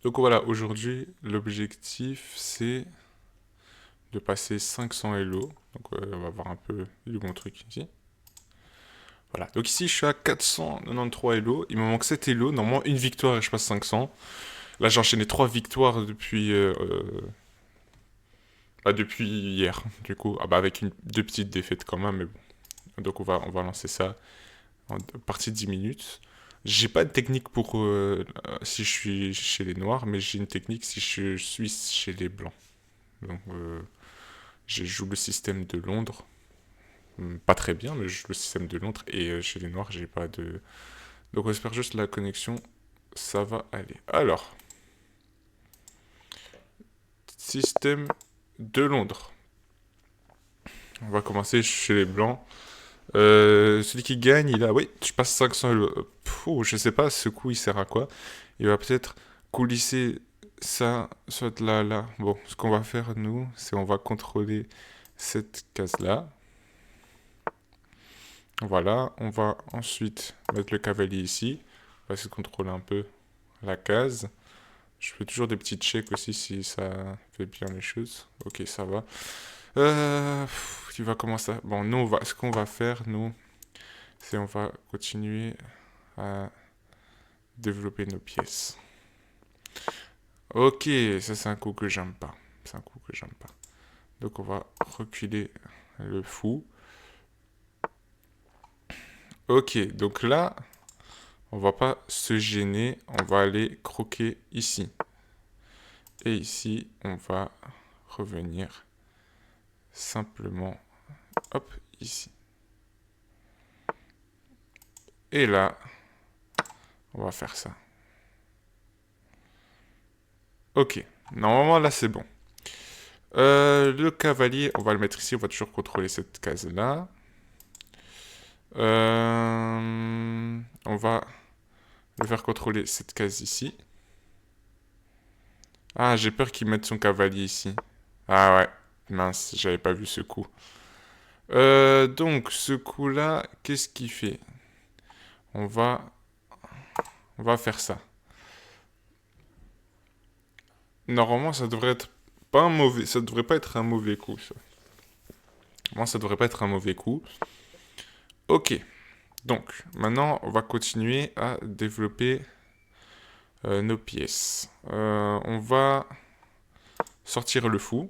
Donc voilà, aujourd'hui, l'objectif, c'est de passer 500 Elo. Donc on va voir un peu du bon truc ici. Voilà, donc ici je suis à 493 Elo. Il me manque 7 Elo. Normalement, une victoire et je passe 500. Là, j'ai enchaîné 3 victoires depuis hier. Du coup, ah bah avec deux petites défaites quand même, mais bon. Donc on va lancer ça en partie de 10 minutes. J'ai pas de technique pour si je suis chez les noirs, mais j'ai une technique si je suis chez les blancs. Donc je joue le système de Londres. Pas très bien, mais je joue le système de Londres. Et chez les noirs, j'ai pas de. Donc on espère juste la connexion. Ça va aller. Alors, système de Londres. On va commencer chez les blancs. Celui qui gagne, il a. Oui, je passe 500 euros. Je sais pas, ce coup il sert à quoi. Il va peut-être coulisser ça, soit là, là. Bon, ce qu'on va faire, nous, c'est on va contrôler cette case-là. Voilà, on va ensuite mettre le cavalier ici. On va essayer de contrôler un peu la case. Je fais toujours des petits checks aussi si ça fait bien les choses. Ok, ça va. Tu vas commencer. Bon, nous, ce qu'on va faire, nous, c'est on va continuer à développer nos pièces. Ok, ça c'est un coup que j'aime pas. C'est un coup que j'aime pas. Donc on va reculer le fou. Ok, donc là, on va pas se gêner. On va aller croquer ici. Et ici, on va revenir simplement, hop, ici. Et là, on va faire ça. Ok, normalement là c'est bon. Le cavalier, on va le mettre ici, on va toujours contrôler cette case-là. On va le faire contrôler cette case ici. Ah, j'ai peur qu'il mette son cavalier ici. Ah ouais, mince, j'avais pas vu ce coup. Donc, ce coup-là, qu'est-ce qu'il fait on va, on va faire ça. Normalement, ça devrait être pas un mauvais, ça devrait pas être un mauvais coup, ça. Moi, ça devrait pas être un mauvais coup. Ok, donc maintenant, on va continuer à développer nos pièces. On va sortir le fou.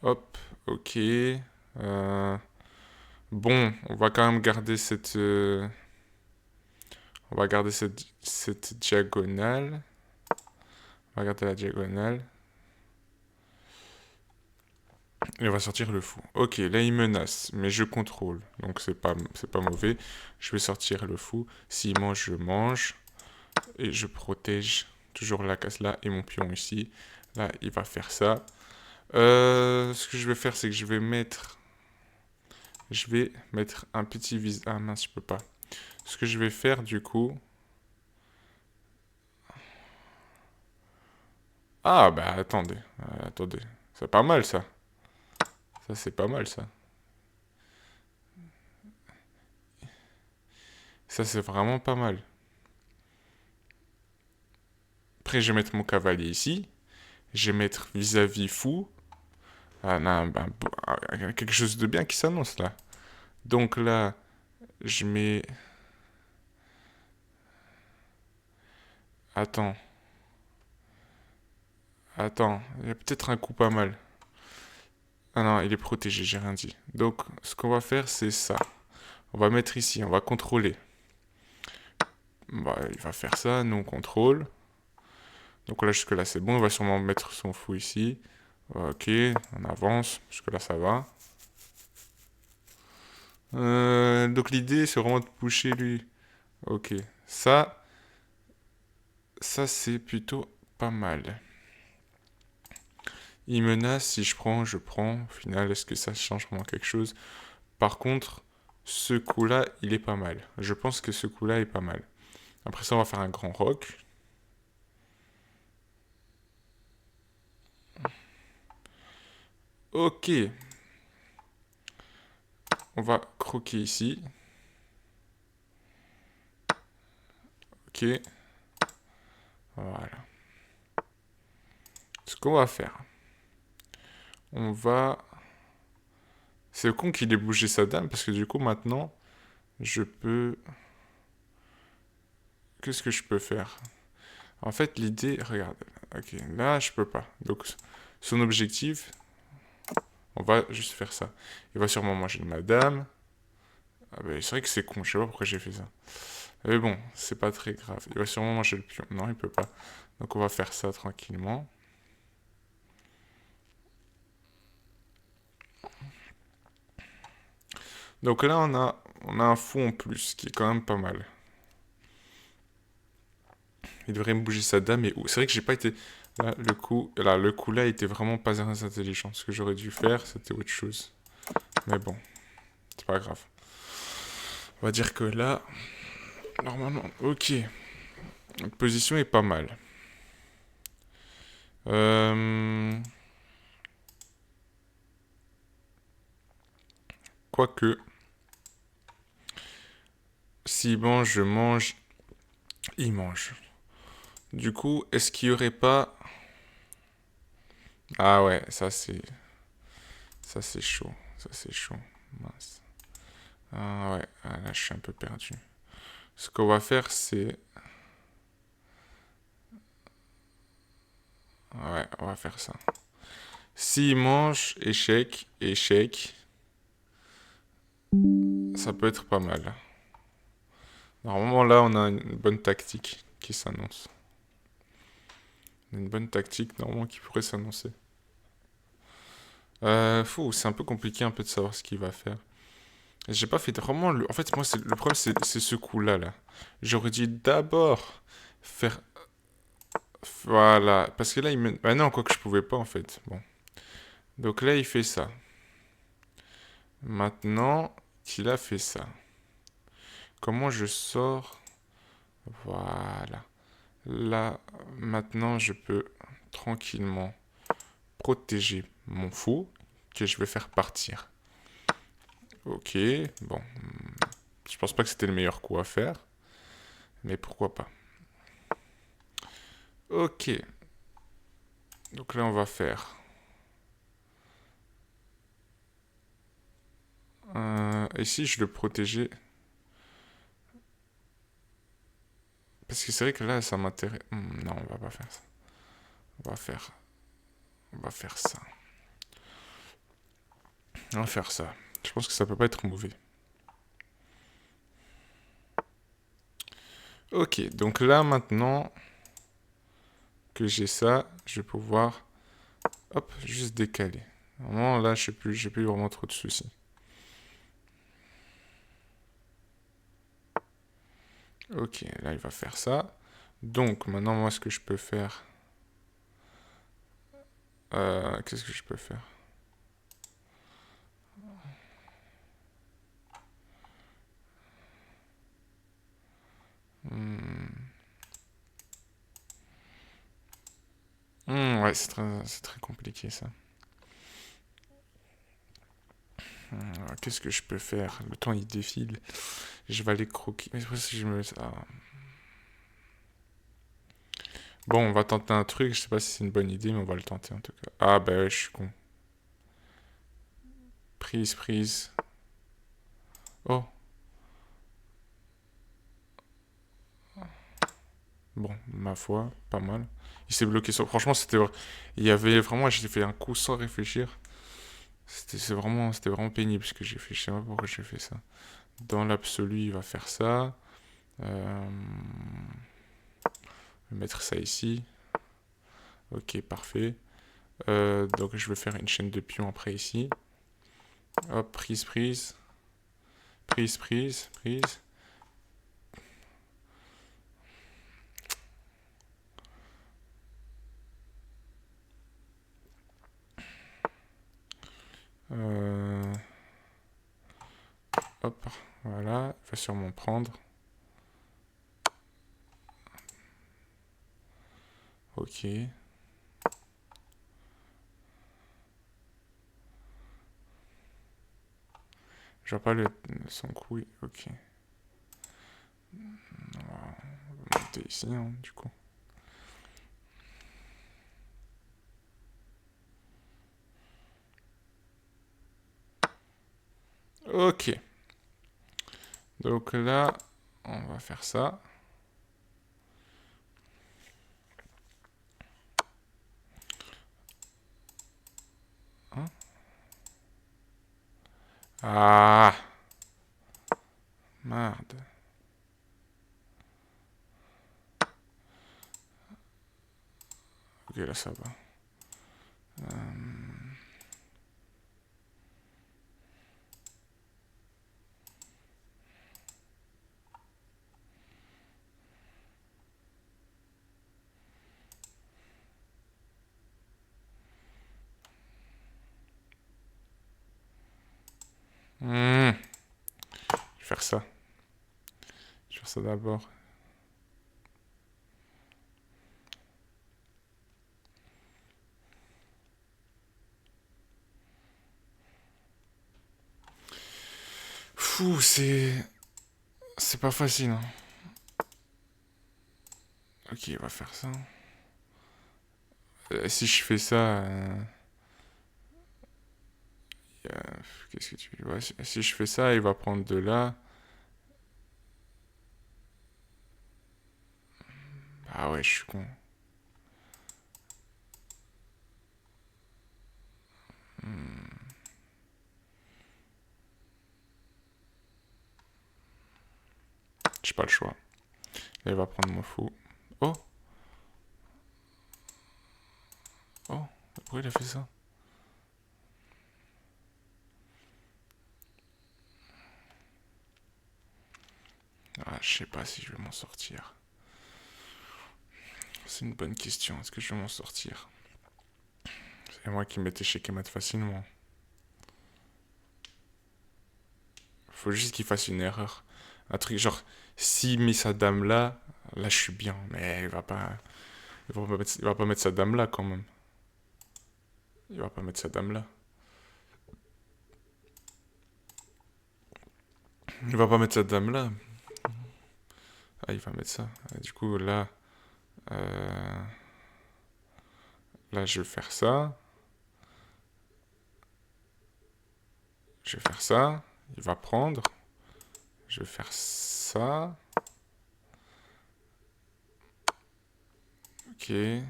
Hop, ok. Bon, on va quand même garder on va garder cette diagonale. On va garder la diagonale. Et on va sortir le fou. Ok, là il menace, mais je contrôle. Donc c'est pas mauvais. Je vais sortir le fou. S'il mange, je mange. Et je protège toujours la case là et mon pion ici. Là, il va faire ça. Ce que je vais faire, c'est que je vais mettre un petit vis. Ah mince, je peux pas. Ce que je vais faire du coup. Ah bah attendez. C'est pas mal ça. Ça c'est pas mal ça. Ça c'est vraiment pas mal. Après je vais mettre mon cavalier ici. Je vais mettre vis-à-vis fou. Ah non, quelque chose de bien qui s'annonce là. Donc là, je mets. Attends, attends, il y a peut-être un coup pas mal. Ah non, il est protégé, j'ai rien dit. Donc, ce qu'on va faire, c'est ça. On va mettre ici, on va contrôler. Bah, il va faire ça, nous on contrôle. Donc là, jusque-là, c'est bon. On va sûrement mettre son fou ici. Ok, on avance. Jusque-là, ça va. Donc l'idée, c'est vraiment de pusher lui. Ok, ça c'est plutôt pas mal. Il menace, si je prends, je prends. Au final, est-ce que ça change vraiment quelque chose? Par contre, ce coup-là, il est pas mal. Je pense que ce coup-là est pas mal. Après ça, on va faire un grand rock. Ok. On va croquer ici. Ok. Voilà. Ce qu'on va faire, on va... C'est con qu'il ait bougé sa dame, parce que du coup, maintenant, je peux... Qu'est-ce que je peux faire? En fait, l'idée... Regarde. Ok, là, je peux pas. Donc, son objectif, on va juste faire ça. Il va sûrement manger de ma dame. Ah bah, c'est vrai que c'est con, je sais pas pourquoi j'ai fait ça. Mais bon, c'est pas très grave. Il va sûrement manger le pion. Non, il peut pas. Donc, on va faire ça tranquillement. Donc là, on a un fou en plus, qui est quand même pas mal. Il devrait me bouger sa dame, mais c'est vrai que j'ai pas été... le coup là était vraiment pas très intelligent. Ce que j'aurais dû faire, c'était autre chose. Mais bon, c'est pas grave. On va dire que là, normalement, ok. Notre position est pas mal. Quoique, s'il mange, je mange, il mange. Du coup, est-ce qu'il y aurait pas... Ah ouais, ça c'est... Ça c'est chaud. Ça c'est chaud. Mince. Ah ouais, ah, là je suis un peu perdu. Ce qu'on va faire, c'est... Ouais, on va faire ça. S'il mange échec, échec, ça peut être pas mal. Normalement, là, on a une bonne tactique qui s'annonce. Une bonne tactique, normalement, qui pourrait s'annoncer. C'est un peu compliqué un peu de savoir ce qu'il va faire. J'ai pas fait vraiment le... En fait, moi, le problème, c'est ce coup-là, là. J'aurais dû d'abord faire... Voilà. Parce que là, il me... Bah non, quoi que je pouvais pas, en fait. Bon. Donc là, il fait ça. Maintenant qu'il a fait ça. Comment je sors? Voilà. Là, maintenant, je peux tranquillement protéger mon fou que je vais faire partir. Ok, bon. Je pense pas que c'était le meilleur coup à faire, mais pourquoi pas. Ok. Donc là, on va faire... et si je le protégeais... Parce que c'est vrai que là, ça m'intéresse... non, on va pas faire ça. On va faire... On va faire ça. On va faire ça. Je pense que ça peut pas être mauvais. Ok, donc là, maintenant que j'ai ça, je vais pouvoir... Hop, juste décaler. Normalement, là, j'ai plus vraiment trop de soucis. Ok, là, il va faire ça. Donc, maintenant, moi, ce que je peux faire... qu'est-ce que je peux faire? Hmm. Ouais, c'est très compliqué, ça. Qu'est-ce que je peux faire? Le temps, il défile. Je vais aller croquer. Mais c'est parce que je me... Ah. Bon, on va tenter un truc. Je sais pas si c'est une bonne idée, mais on va le tenter, en tout cas. Ah, bah ouais, je suis con. Prise, prise. Oh, bon, ma foi, pas mal. Il s'est bloqué sur... Franchement, c'était... Il y avait vraiment... J'ai fait un coup sans réfléchir. C'était vraiment pénible ce que j'ai fait. Je sais pas pourquoi j'ai fait ça. Dans l'absolu, il va faire ça. Je vais mettre ça ici. Ok, parfait. Donc je vais faire une chaîne de pions après ici. Hop, prise, prise. Prise, prise, prise. Hop, voilà. Il va sûrement prendre. Ok. Je vois pas son coup. Ok. On va monter ici, hein, du coup. Ok. Donc là, on va faire ça. Hein? Ah, merde. Ok, là ça va. Hmm, Je vais faire ça. Je vais faire ça d'abord. Fou, c'est pas facile, hein. Ok, on va faire ça. Si je fais ça, euh, qu'est-ce que tu veux? Ouais, si je fais ça, il va prendre de là. Ah ouais, je suis con. J'ai pas le choix. Là, il va prendre mon fou. Oh, oh, pourquoi il a fait ça? Ah, je sais pas si je vais m'en sortir. C'est une bonne question. Est-ce que je vais m'en sortir? C'est moi qui m'étais chez Kemat facilement. Faut juste qu'il fasse une erreur. Un truc genre, s'il met sa dame là, là je suis bien. Mais il va pas mettre sa dame là quand même. Il va pas mettre sa dame là. Il va pas mettre sa dame là. Ah, il va mettre ça. Du coup, euh, là, je vais faire ça. Je vais faire ça. Il va prendre. Je vais faire ça. Ok. Il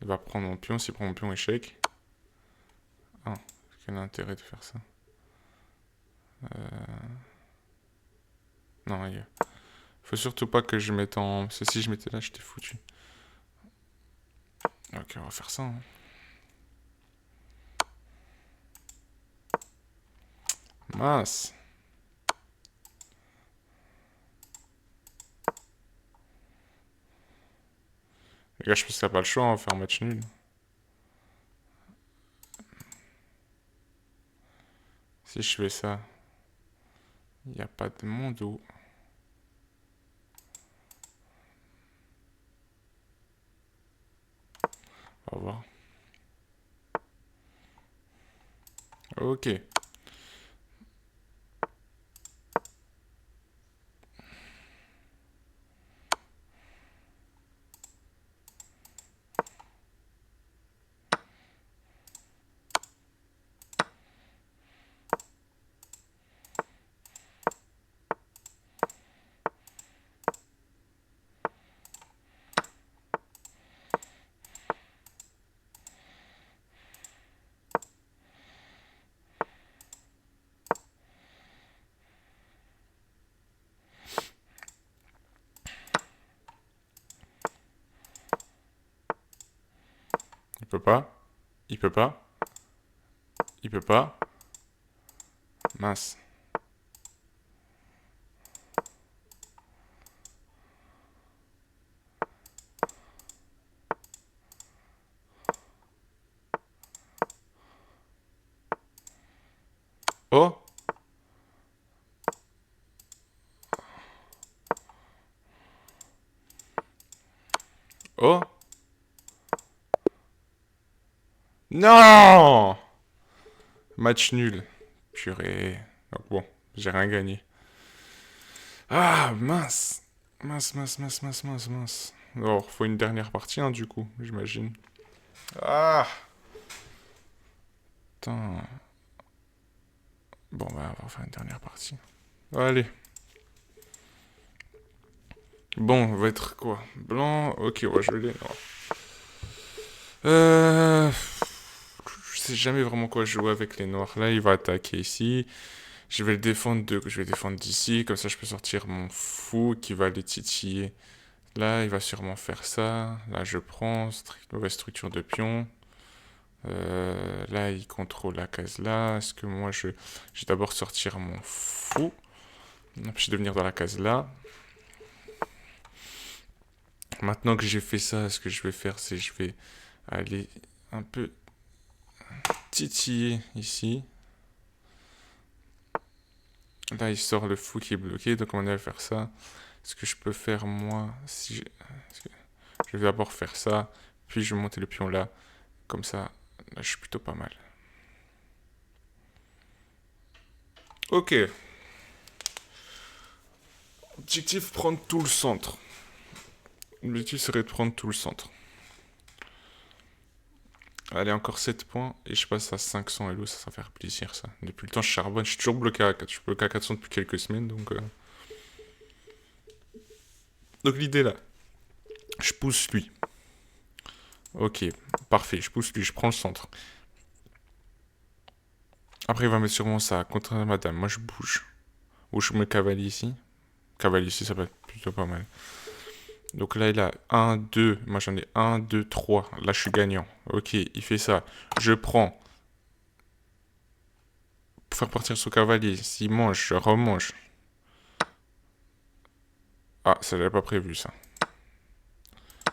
va prendre mon pion. S'il prend mon pion, échec. Ah, quel intérêt de faire ça? Non, faut surtout pas que je mette en... Parce que si je mettais là, j'étais foutu. Ok, on va faire ça, hein. Mince. Les gars, je pense qu'il n'y a pas le choix, on va faire un match nul. Si je fais ça, il n'y a pas de monde où... On va voir. Ok. Il peut pas. Il peut pas. Il peut pas. Mince. Oh. Oh. Non. Match nul. Purée. Donc bon, j'ai rien gagné. Ah, mince. Mince, mince, mince, mince, mince, mince. Alors, faut une dernière partie, hein, du coup, j'imagine. Ah. Putain. Bon, bah, on va faire une dernière partie. Allez. Bon, on va être quoi? Blanc. Ok, ouais, je vais les noirs. Euh... Je sais jamais vraiment quoi jouer avec les noirs. Là, il va attaquer ici. Je vais défendre d'ici. Comme ça, je peux sortir mon fou qui va les titiller. Là, il va sûrement faire ça. Là, je prends. Mauvaise structure de pion. Là, il contrôle la case là. Est-ce que moi, je vais d'abord sortir mon fou. Puis je vais venir dans la case là. Maintenant que j'ai fait ça, ce que je vais faire, c'est je vais aller un peu titiller ici. Là, il sort le fou qui est bloqué, donc on va faire ça. Ce que je peux faire, moi, si je vais d'abord faire ça, puis je vais monter le pion là. Comme ça, là, je suis plutôt pas mal. Ok. Objectif, prendre tout le centre. L'objectif serait de prendre tout le centre. Allez, encore 7 points, et je passe à 500 Elo, ça va faire plaisir, ça. Depuis le temps, je charbonne, je suis toujours bloqué à 4. Je suis bloqué à 400 depuis quelques semaines, donc... Donc l'idée là, je pousse lui. Ok, parfait, je pousse lui, je prends le centre. Après, il va mettre sûrement ça contre madame. Moi, je bouge. Ou je mets cavalier ici. Cavalier ici, ça va être plutôt pas mal. Donc là, il a 1, 2. Moi, j'en ai 1, 2, 3. Là, je suis gagnant. Ok, il fait ça. Je prends. Pour faire partir son cavalier. S'il mange, je remange. Ah, ça, j'avais pas prévu, ça.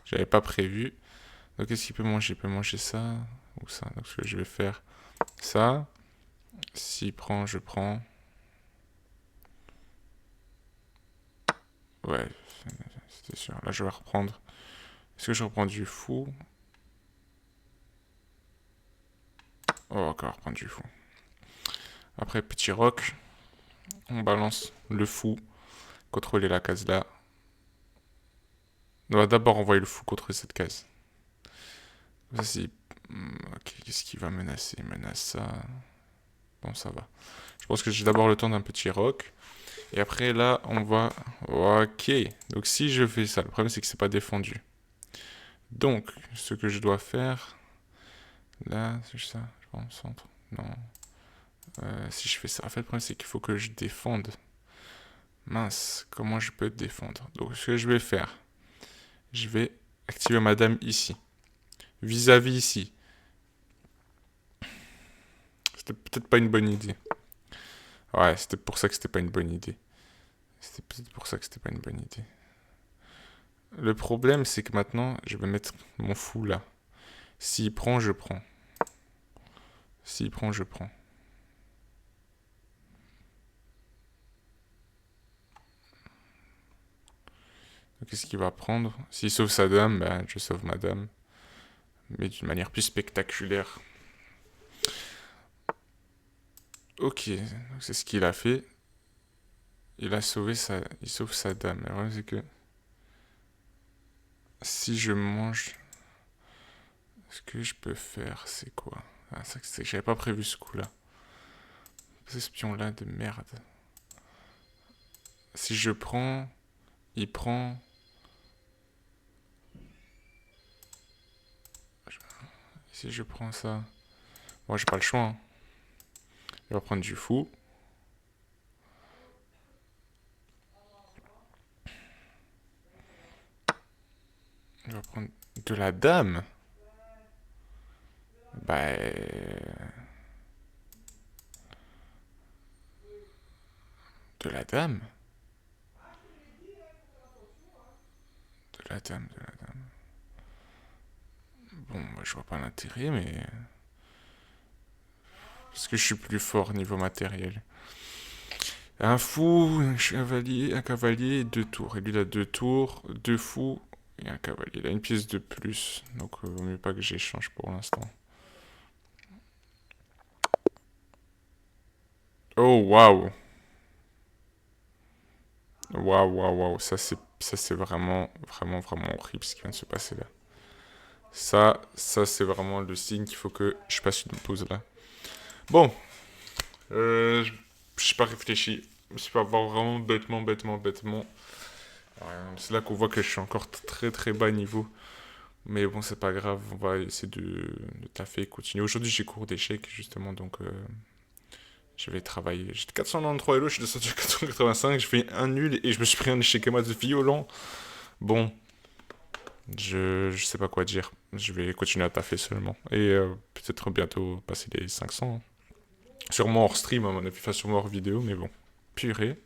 J'avais pas prévu. Donc, qu'est-ce qu'il peut manger? Il peut manger ça ou ça. Donc, ce que je vais faire, ça. S'il prend, je prends. Ouais, c'était sûr. Là, je vais reprendre. Est-ce que je reprends du fou? Oh, encore reprendre du fou. Après, petit roc. On balance le fou. Contrôler la case là. On va d'abord envoyer le fou contre cette case. Ça, c'est... Ok, qu'est-ce qu'il va menacer? Il menace ça. Bon, ça va. Je pense que j'ai d'abord le temps d'un petit roc. Et après, là, on va... Ok. Donc, si je fais ça, le problème, c'est que c'est pas défendu. Donc, ce que je dois faire... Là, c'est ça. Je prends le centre. Non. Si je fais ça... En fait, le problème, c'est qu'il faut que je défende. Mince, comment je peux défendre? Donc, ce que je vais faire... Je vais activer ma dame ici. Vis-à-vis ici. C'était peut-être pas une bonne idée. Ouais, c'était pour ça que c'était pas une bonne idée. C'était peut-être pour ça que c'était pas une bonne idée. Le problème, c'est que maintenant, je vais mettre mon fou là. S'il prend, je prends. S'il prend, je prends. Qu'est-ce qu'il va prendre? S'il sauve sa dame, ben, je sauve ma dame. Mais d'une manière plus spectaculaire. Ok, c'est ce qu'il a fait. Il a sauvé il sauve sa dame. Le problème, c'est que... Si je mange... Ce que je peux faire, c'est quoi? Ah, c'est que j'avais pas prévu ce coup-là. Ce espion-là de merde. Si je prends... Il prend... Si je prends ça... Moi, j'ai pas le choix. Hein. Il va prendre du fou. Il va prendre de la dame. Bah... De la dame. De la dame, de la dame. Bon, moi, je vois pas l'intérêt, mais... Parce que je suis plus fort niveau matériel. Un fou, un cavalier et 2 tours. Et lui, il a 2 tours, 2 fous et un cavalier. Il a une pièce de plus. Donc, vaut mieux pas que j'échange pour l'instant. Oh, waouh! Waouh, waouh, waouh. Ça, c'est vraiment, vraiment, vraiment horrible ce qui vient de se passer là. Ça c'est vraiment le signe qu'il faut que je passe une pause là. Bon, je suis pas réfléchi. Je suis pas voir vraiment bêtement. C'est là qu'on voit que je suis encore très très bas niveau. Mais bon, c'est pas grave, on va essayer de taffer et continuer. Aujourd'hui, j'ai cours d'échecs, justement, donc je vais travailler. J'étais 493 Elo, je suis descendu à 485, je fais un nul et je me suis pris un échec à de violent. Bon, je sais pas quoi dire. Je vais continuer à taffer seulement. Et peut-être bientôt passer les 500. Sûrement hors stream, à mon avis, enfin sûrement hors vidéo, mais bon. Purée.